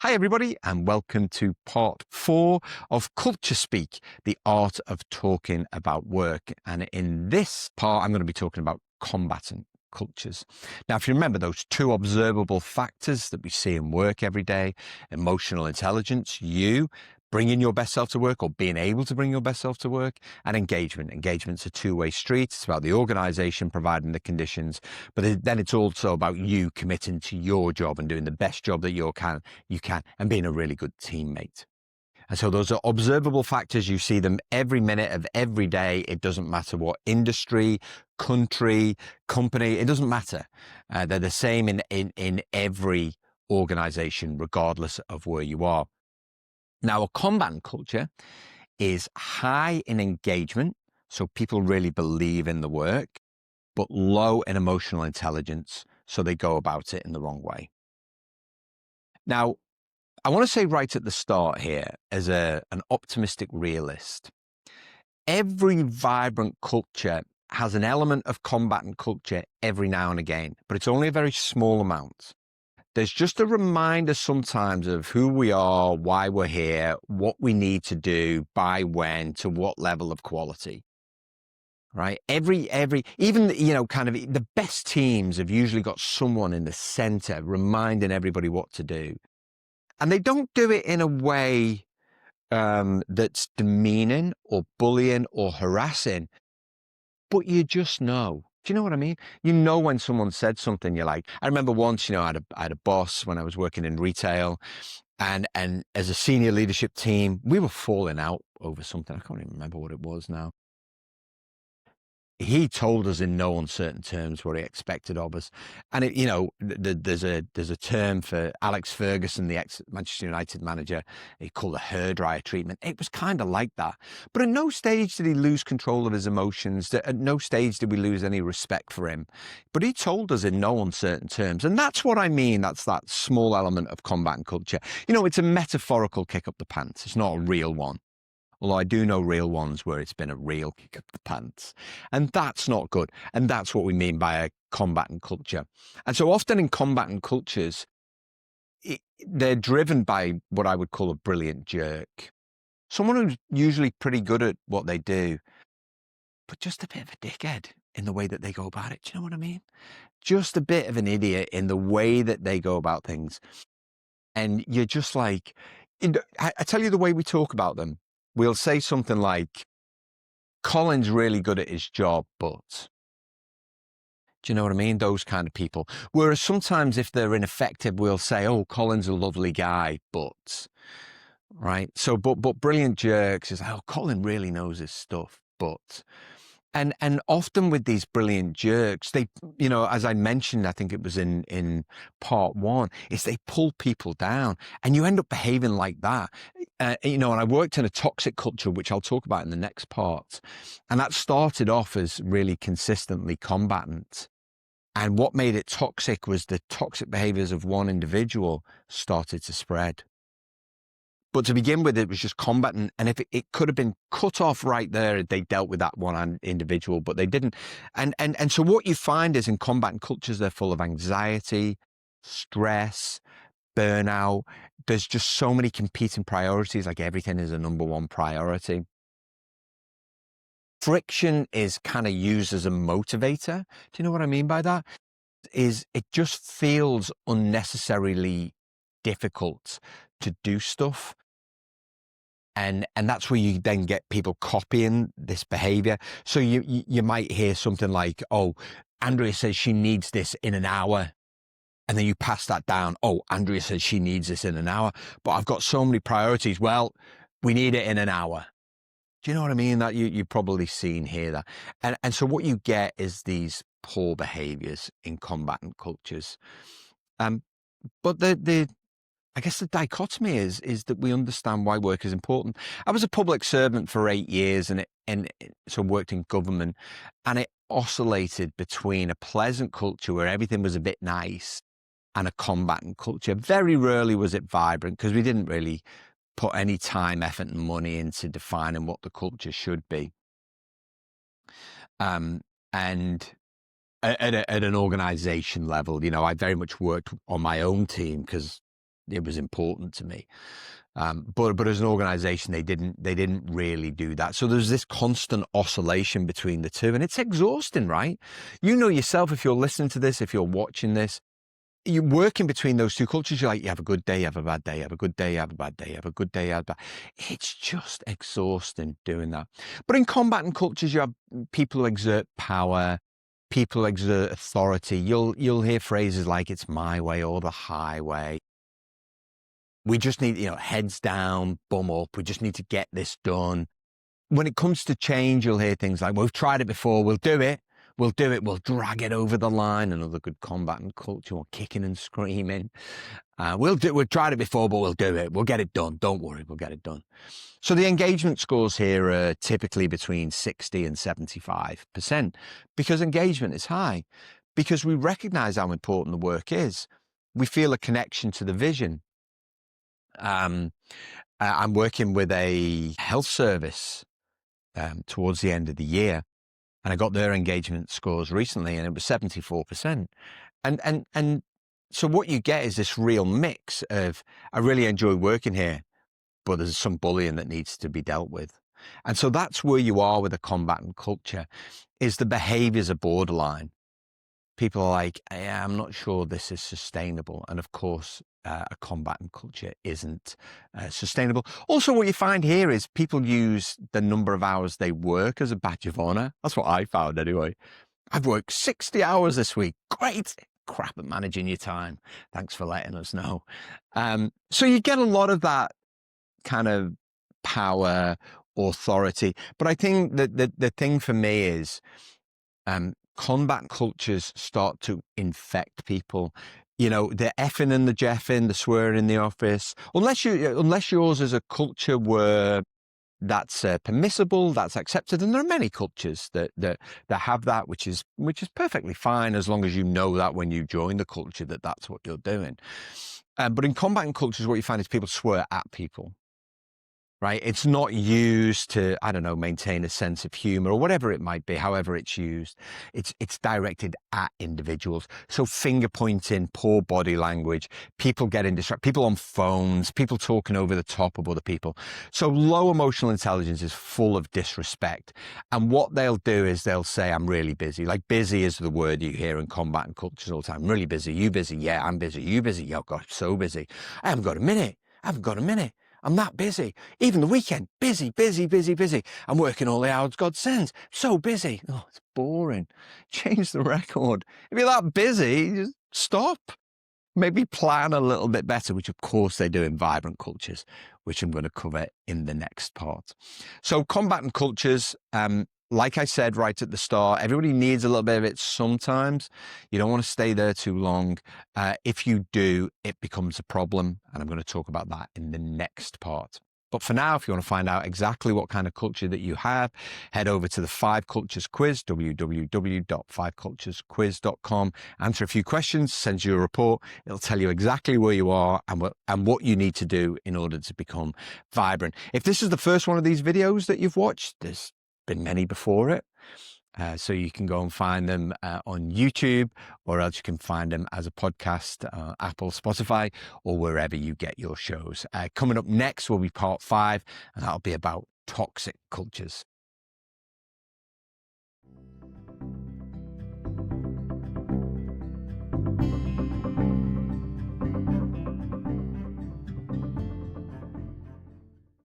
Hi, everybody, and welcome to part 4 of Culture Speak, the art of talking about work. And in this part, I'm going to be talking about combatant cultures. Now, if you remember those two observable factors that we see in work every day, emotional intelligence, you bringing your best self to work or being able to bring your best self to work, and engagement. Engagement's a two-way street. It's about the organization providing the conditions, but then it's also about you committing to your job and doing the best job that you can, and being a really good teammate. And so those are observable factors. You see them every minute of every day. It doesn't matter what industry, country, company, it doesn't matter. They're the same in every organization, regardless of where you are. Now, a combatant culture is high in engagement, so people really believe in the work, but low in emotional intelligence, so they go about it in the wrong way. Now, I want to say right at the start here, as an optimistic realist, every vibrant culture has an element of combatant culture every now and again, but it's only a very small amount. There's just a reminder sometimes of who we are, why we're here, what we need to do, by when, to what level of quality. Right? Even, kind of the best teams have usually got someone in the center reminding everybody what to do. And they don't do it in a way that's demeaning or bullying or harassing, but you just know. Do you know what I mean? You know when someone said something, you're like, I remember once, I had a boss when I was working in retail, and as a senior leadership team, we were falling out over something. I can't even remember what it was now. He told us in no uncertain terms what he expected of us. And there's a term for Alex Ferguson, the ex-Manchester United manager. He called a hairdryer treatment. It was kind of like that. But at no stage did he lose control of his emotions. At no stage did we lose any respect for him. But he told us in no uncertain terms. And that's what I mean. That's that small element of combatant culture. It's a metaphorical kick up the pants. It's not a real one. Although I do know real ones where it's been a real kick up the pants. And that's not good. And that's what we mean by a combatant culture. And so often in combatant cultures, they're driven by what I would call a brilliant jerk. Someone who's usually pretty good at what they do, but just a bit of a dickhead in the way that they go about it. Do you know what I mean? Just a bit of an idiot in the way that they go about things. And you're just like, I tell you the way we talk about them. We'll say something like, Colin's really good at his job, but... Do you know what I mean? Those kind of people. Whereas sometimes if they're ineffective, we'll say, oh, Colin's a lovely guy, but... Right? So, but brilliant jerks is like, oh, Colin really knows his stuff, but... And often with these brilliant jerks, they, as I mentioned, I think it was in part 1, is they pull people down and you end up behaving like that. And I worked in a toxic culture, which I'll talk about in the next part. And that started off as really consistently combatant. And what made it toxic was the toxic behaviors of one individual started to spread. But to begin with, it was just combatant. And if it could have been cut off right there, they dealt with that one individual, but they didn't. And so what you find is in combatant cultures, they're full of anxiety, stress, burnout. There's just so many competing priorities, like everything is a number one priority. Friction is kind of used as a motivator. Do you know what I mean by that? Is it just feels unnecessarily difficult to do stuff. And that's where you then get people copying this behavior. So you might hear something like, oh, Andrea says she needs this in an hour. And then you pass that down. Oh, Andrea says she needs this in an hour, but I've got so many priorities. Well, we need it in an hour. Do you know what I mean? That you've probably seen here that. And so what you get is these poor behaviors in combatant cultures. But I guess the dichotomy is that we understand why work is important. I was a public servant for 8 years so worked in government, and it oscillated between a pleasant culture where everything was a bit nice and a combatant culture. Very rarely was it vibrant because we didn't really put any time, effort and money into defining what the culture should be. And at an organization level, I very much worked on my own team because it was important to me. But as an organization, they didn't really do that. So there's this constant oscillation between the two, and it's exhausting, right? You know yourself, if you're listening to this, if you're watching this, you're working between those two cultures. You're like, you have a good day, you have a bad day, you have a good day, you have a bad day, you have a good day, you have a bad. It's just exhausting doing that. But in combatant cultures, you have people who exert power, people who exert authority. You'll hear phrases like "it's my way" or "the highway." We just need, heads down, bum up. We just need to get this done. When it comes to change, you'll hear things like, "We've tried it before. We'll do it. We'll do it. We'll drag it over the line." Another good combatant culture, or kicking and screaming. We've tried it before, but we'll do it. We'll get it done. Don't worry. We'll get it done. So the engagement scores here are typically between 60 and 75% because engagement is high, because we recognize how important the work is. We feel a connection to the vision. I'm working with a health service towards the end of the year, and I got their engagement scores recently, and it was 74%. And so what you get is this real mix of, I really enjoy working here, but there's some bullying that needs to be dealt with. And so that's where you are with a combatant culture, is the behaviors are borderline. People are like, yeah, I'm not sure this is sustainable. And of course, a combatant culture isn't sustainable. Also, what you find here is people use the number of hours they work as a badge of honor. That's what I found anyway. I've worked 60 hours this week. Great. Crap at managing your time. Thanks for letting us know. So you get a lot of that kind of power, authority. But I think that the thing for me is, combat cultures start to infect people. The effing and the jeffing, the swearing in the office. Unless yours is a culture where that's permissible, that's accepted, and there are many cultures that have that, which is perfectly fine as long as you know that when you join the culture that's what you're doing. But in combatant cultures, what you find is people swear at people. Right? It's not used to, I don't know, maintain a sense of humor or whatever it might be, however it's used. It's directed at individuals. So finger pointing, poor body language, people getting distracted, people on phones, people talking over the top of other people. So low emotional intelligence is full of disrespect. And what they'll do is they'll say, "I'm really busy." Like, busy is the word you hear in combatant cultures all the time. "I'm really busy." "You busy?" "Yeah, I'm busy." "You busy?" "Oh gosh, so busy." "I haven't got a minute. I haven't got a minute. I'm that busy. Even the weekend, busy, busy, busy, busy. I'm working all the hours God sends. So busy." Oh, it's boring. Change the record. If you're that busy, just stop. Maybe plan a little bit better, which of course they do in vibrant cultures, which I'm going to cover in the next part. So combatant cultures, like I said right at the start, everybody needs a little bit of it sometimes. You don't want to stay there too long. If you do, it becomes a problem. And I'm going to talk about that in the next part. But for now, if you want to find out exactly what kind of culture that you have, head over to the 5 Cultures Quiz, www.5culturesquiz.com. Answer a few questions, send you a report. It'll tell you exactly where you are and what you need to do in order to become vibrant. If this is the first one of these videos that you've watched, there's been many before it. So you can go and find them on YouTube, or else you can find them as a podcast, Apple, Spotify, or wherever you get your shows. Coming up next will be part 5, and that'll be about toxic cultures.